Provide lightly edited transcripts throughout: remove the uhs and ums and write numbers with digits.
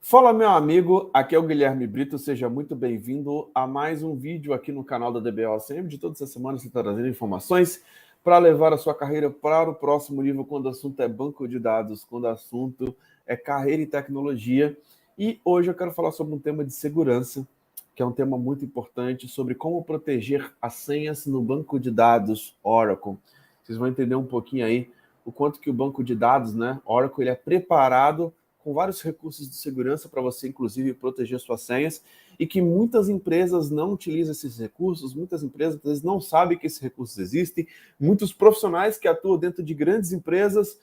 Fala, meu amigo, aqui é o Guilherme Brito, seja muito bem-vindo a mais um vídeo aqui no canal da DBO sempre. De toda essa semana você está trazendo informações para levar a sua carreira para o próximo nível quando o assunto é banco de dados, quando o assunto é carreira e tecnologia. E hoje eu quero falar sobre um tema de segurança, que é um tema muito importante, sobre como proteger as senhas no banco de dados Oracle. Vocês vão entender um pouquinho aí o quanto que o banco de dados, né, Oracle, ele é preparado com vários recursos de segurança para você, inclusive, proteger suas senhas, e que muitas empresas não utilizam esses recursos, muitas empresas, às vezes, não sabem que esses recursos existem, muitos profissionais que atuam dentro de grandes empresas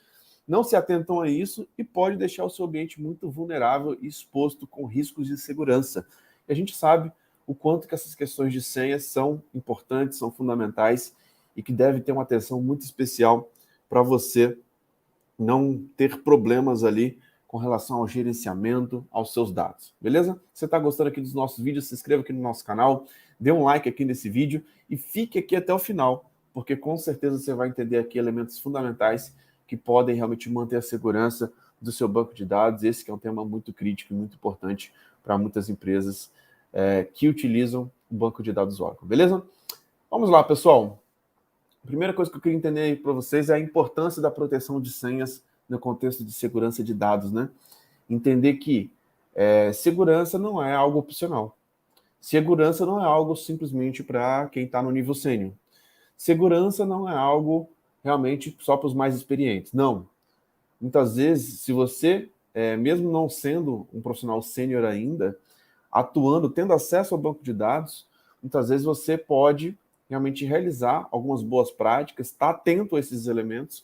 não se atentam a isso e pode deixar o seu ambiente muito vulnerável e exposto com riscos de segurança. E a gente sabe o quanto que essas questões de senhas são importantes, são fundamentais e que deve ter uma atenção muito especial para você não ter problemas ali com relação ao gerenciamento, aos seus dados, beleza? Se você está gostando aqui dos nossos vídeos, se inscreva aqui no nosso canal, dê um like aqui nesse vídeo e fique aqui até o final, porque com certeza você vai entender aqui elementos fundamentais que podem realmente manter a segurança do seu banco de dados. Esse que é um tema muito crítico e muito importante para muitas empresas que utilizam o banco de dados Oracle, beleza? Vamos lá, pessoal. A primeira coisa que eu queria entender para vocês é a importância da proteção de senhas no contexto de segurança de dados, né? Entender que segurança não é algo opcional. Segurança não é algo simplesmente para quem está no nível sênior. Segurança não é algo realmente só para os mais experientes. Não. Muitas vezes, se você, mesmo não sendo um profissional sênior ainda, atuando, tendo acesso ao banco de dados, muitas vezes você pode realmente realizar algumas boas práticas, estar atento a esses elementos,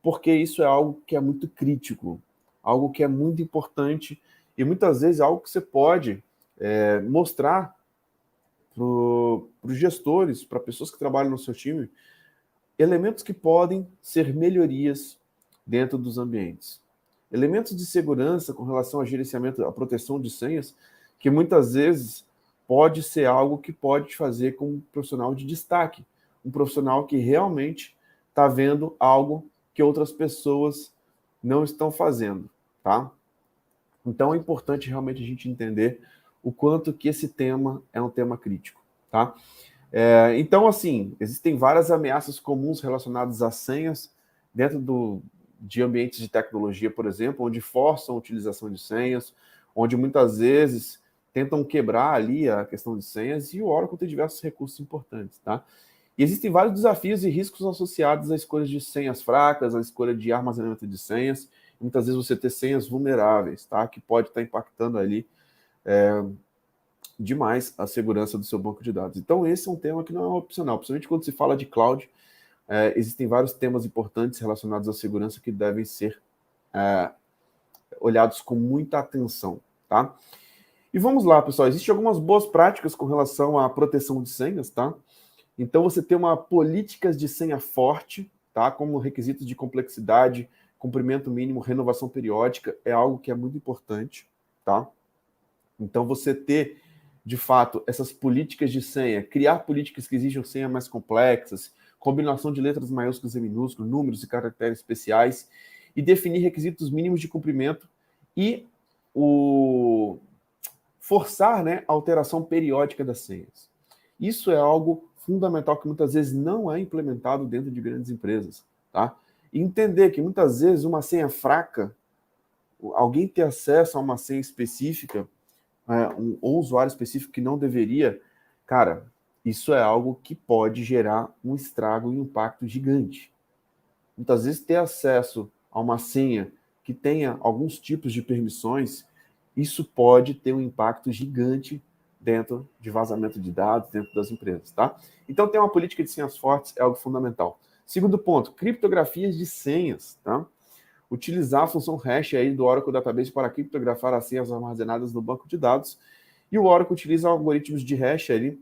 porque isso é algo que é muito crítico, algo que é muito importante e muitas vezes é algo que você pode mostrar para os gestores, para pessoas que trabalham no seu time, elementos que podem ser melhorias dentro dos ambientes. Elementos de segurança com relação ao gerenciamento, à proteção de senhas, que muitas vezes pode ser algo que pode te fazer como um profissional de destaque, um profissional que realmente está vendo algo que outras pessoas não estão fazendo, tá? Então é importante realmente a gente entender o quanto que esse tema é um tema crítico, tá? Então, assim, existem várias ameaças comuns relacionadas às senhas dentro de ambientes de tecnologia, por exemplo, onde forçam a utilização de senhas, onde muitas vezes tentam quebrar ali a questão de senhas, e o Oracle tem diversos recursos importantes, tá? E existem vários desafios e riscos associados à escolha de senhas fracas, à escolha de armazenamento de senhas, e muitas vezes você ter senhas vulneráveis, tá? Que pode estar impactando ali demais a segurança do seu banco de dados. Então, esse é um tema que não é opcional, principalmente quando se fala de cloud, existem vários temas importantes relacionados à segurança que devem ser olhados com muita atenção, tá? E vamos lá, pessoal, existem algumas boas práticas com relação à proteção de senhas, tá? Então, você tem uma políticas de senha forte, tá? Como requisitos de complexidade, cumprimento mínimo, renovação periódica, é algo que é muito importante, tá? Então, você ter, de fato, essas políticas de senha, criar políticas que exijam senha mais complexas, combinação de letras maiúsculas e minúsculas, números e caracteres especiais, e definir requisitos mínimos de cumprimento e forçar, né, a alteração periódica das senhas. Isso é algo fundamental que muitas vezes não é implementado dentro de grandes empresas, tá? E entender que muitas vezes uma senha fraca, alguém ter acesso a uma senha específica, um usuário específico que não deveria, cara, isso é algo que pode gerar um estrago e um impacto gigante. Muitas vezes ter acesso a uma senha que tenha alguns tipos de permissões, isso pode ter um impacto gigante dentro de vazamento de dados, dentro das empresas, tá? Então, ter uma política de senhas fortes é algo fundamental. Segundo ponto, criptografias de senhas, tá? Utilizar a função hash aí do Oracle Database para criptografar as senhas armazenadas no banco de dados. E o Oracle utiliza algoritmos de hash ali,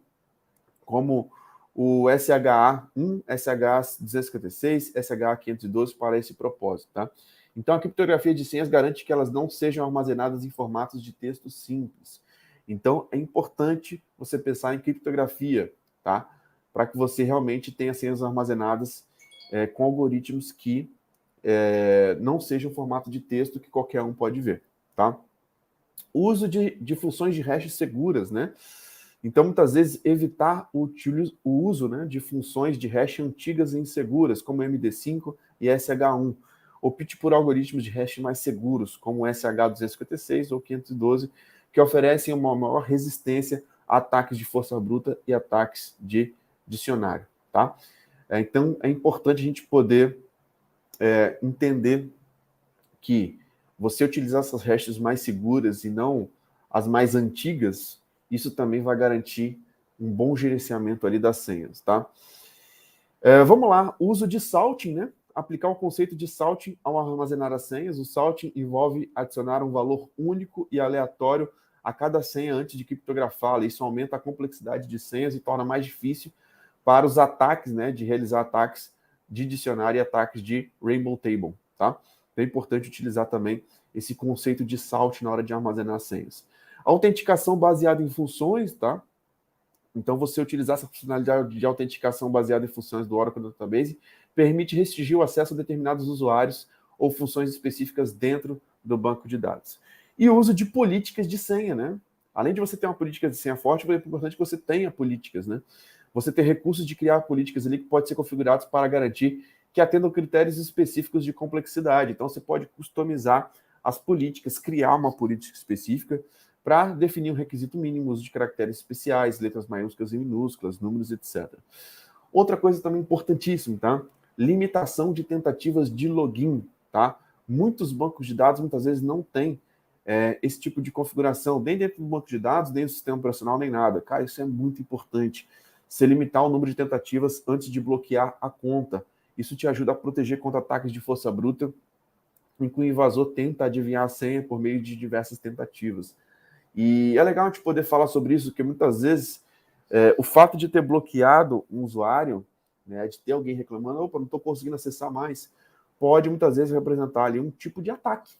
como o SHA-1, SHA-256, SHA-512 para esse propósito, tá? Então, a criptografia de senhas garante que elas não sejam armazenadas em formatos de texto simples. Então, é importante você pensar em criptografia, tá? Para que você realmente tenha senhas armazenadas com algoritmos que não seja um formato de texto que qualquer um pode ver, tá? O uso de funções de hash seguras, né? Então, muitas vezes, evitar o uso, né, de funções de hash antigas e inseguras, como MD5 e SH1. Opte por algoritmos de hash mais seguros, como o SH256 ou 512, que oferecem uma maior resistência a ataques de força bruta e ataques de dicionário. Tá? Então, é importante a gente poder entender que você utilizar essas hashes mais seguras e não as mais antigas, isso também vai garantir um bom gerenciamento ali das senhas, tá? Vamos lá, uso de salting, né? Aplicar o conceito de salting ao armazenar as senhas. O salting envolve adicionar um valor único e aleatório a cada senha antes de criptografá-la. Isso aumenta a complexidade de senhas e torna mais difícil para os ataques, né, de realizar ataques de dicionário e ataques de Rainbow Table, tá? É importante utilizar também esse conceito de salting na hora de armazenar as senhas. Autenticação baseada em funções, tá? Então, você utilizar essa funcionalidade de autenticação baseada em funções do Oracle Database permite restringir o acesso a determinados usuários ou funções específicas dentro do banco de dados. E o uso de políticas de senha, né? Além de você ter uma política de senha forte, é importante que você tenha políticas, né? Você ter recursos de criar políticas ali que podem ser configurados para garantir que atendam critérios específicos de complexidade. Então, você pode customizar as políticas, criar uma política específica para definir um requisito mínimo, uso de caracteres especiais, letras maiúsculas e minúsculas, números, etc. Outra coisa também importantíssima, tá? Limitação de tentativas de login, tá? Muitos bancos de dados muitas vezes não têm esse tipo de configuração, nem dentro do banco de dados, nem do sistema operacional, nem nada. Cara, isso é muito importante. Você limitar o número de tentativas antes de bloquear a conta. Isso te ajuda a proteger contra ataques de força bruta, em que o invasor tenta adivinhar a senha por meio de diversas tentativas. E é legal a gente poder falar sobre isso, porque muitas vezes o fato de ter bloqueado um usuário, né, de ter alguém reclamando, opa, não estou conseguindo acessar mais, pode muitas vezes representar ali um tipo de ataque,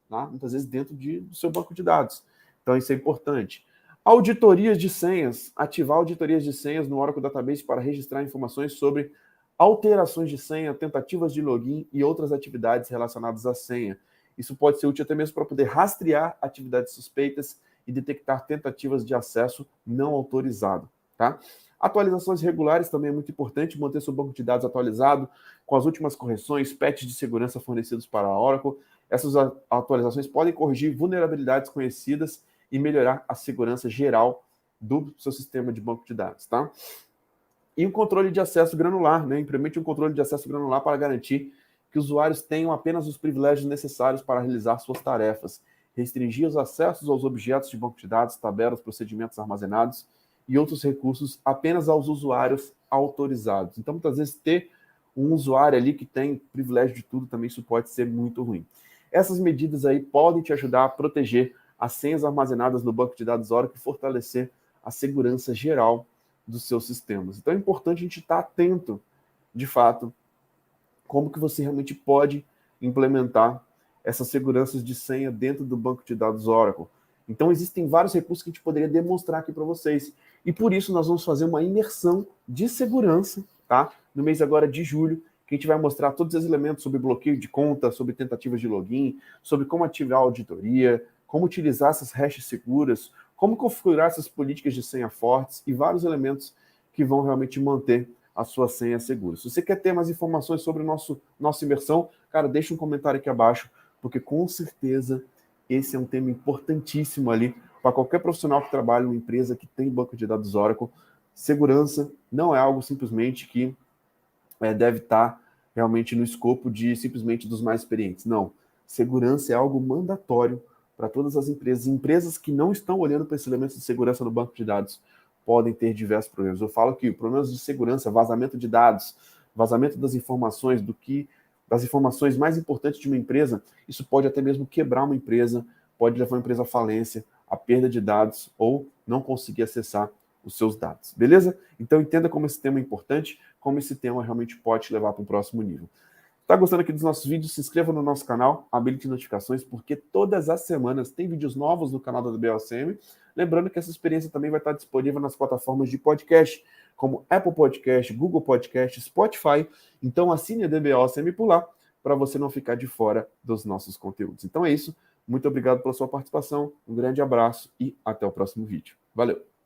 tá? Muitas vezes dentro do seu banco de dados. Então isso é importante. Auditorias de senhas. Ativar auditorias de senhas no Oracle Database para registrar informações sobre alterações de senha, tentativas de login e outras atividades relacionadas à senha. Isso pode ser útil até mesmo para poder rastrear atividades suspeitas e detectar tentativas de acesso não autorizado, tá? Atualizações regulares também é muito importante, manter seu banco de dados atualizado com as últimas correções, patches de segurança fornecidos para a Oracle. Essas atualizações podem corrigir vulnerabilidades conhecidas e melhorar a segurança geral do seu sistema de banco de dados, tá? E o controle de acesso granular, né? Implemente um controle de acesso granular para garantir que usuários tenham apenas os privilégios necessários para realizar suas tarefas, restringir os acessos aos objetos de banco de dados, tabelas, procedimentos armazenados e outros recursos apenas aos usuários autorizados. Então, muitas vezes, ter um usuário ali que tem privilégio de tudo também isso pode ser muito ruim. Essas medidas aí podem te ajudar a proteger as senhas armazenadas no banco de dados Oracle e fortalecer a segurança geral dos seus sistemas. Então é importante a gente estar atento, de fato, como que você realmente pode implementar essas seguranças de senha dentro do banco de dados Oracle. Então existem vários recursos que a gente poderia demonstrar aqui para vocês. E por isso nós vamos fazer uma imersão de segurança, tá? No mês agora de julho, que a gente vai mostrar todos os elementos sobre bloqueio de conta, sobre tentativas de login, sobre como ativar a auditoria, como utilizar essas hashes seguras, como configurar essas políticas de senha fortes e vários elementos que vão realmente manter a sua senha segura. Se você quer ter mais informações sobre nossa imersão, cara, deixa um comentário aqui abaixo, porque com certeza esse é um tema importantíssimo ali para qualquer profissional que trabalha em uma empresa que tem banco de dados Oracle. Segurança não é algo simplesmente que deve estar realmente no escopo de simplesmente dos mais experientes. Não. Segurança é algo mandatório para todas as empresas. Empresas que não estão olhando para esses elementos de segurança no banco de dados podem ter diversos problemas. Eu falo que problemas de segurança, vazamento de dados, vazamento das informações, das informações mais importantes de uma empresa, isso pode até mesmo quebrar uma empresa, pode levar uma empresa à falência, à perda de dados ou não conseguir acessar os seus dados, beleza? Então entenda como esse tema é importante, como esse tema realmente pode te levar para um próximo nível. Está gostando aqui dos nossos vídeos? Se inscreva no nosso canal, habilite notificações, porque todas as semanas tem vídeos novos no canal da DBOCM. Lembrando que essa experiência também vai estar disponível nas plataformas de podcast, como Apple Podcast, Google Podcast, Spotify. Então assine a DBOCM por lá, para você não ficar de fora dos nossos conteúdos. Então é isso. Muito obrigado pela sua participação, um grande abraço e até o próximo vídeo. Valeu!